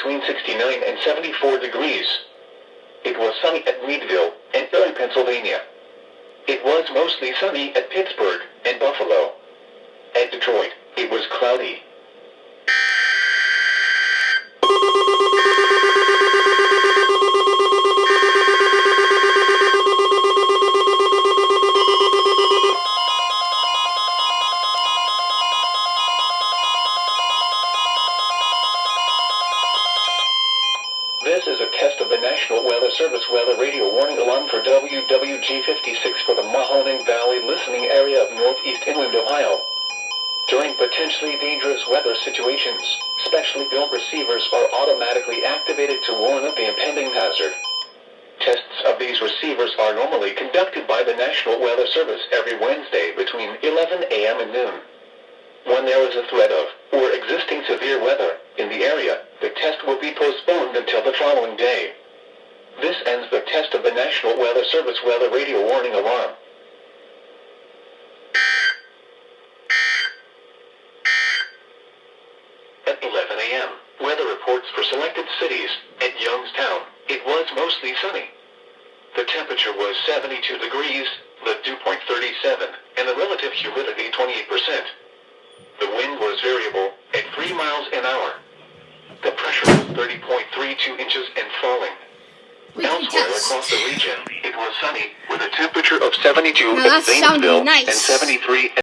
between 69 and 74 degrees. It was sunny at Meadville and Erie, Pennsylvania. It was mostly sunny at Pittsburgh and Buffalo. At Detroit, it was cloudy. This is a test of the National Weather Service weather radio warning alarm for WWG56 for the Mahoning Valley listening area of northeast inland Ohio. During potentially dangerous weather situations, specially built receivers are automatically activated to warn of the impending hazard. Tests of these receivers are normally conducted by the National Weather Service every Wednesday between 11 a.m. and noon. When there is a threat of, or existing severe weather, in the area, the test will be postponed until the following day. This ends the test of the National Weather Service weather radio warning alarm. At 11 a.m., weather reports for selected cities. At Youngstown, it was mostly sunny. The temperature was 72 degrees, the dew point 37, and the relative humidity 28%. The wind was variable, at 3 miles an hour. The pressure was 30.32 inches and falling. Elsewhere across the region, it was sunny, with a temperature of 72 now at that's sounding Zanesville nice. and 73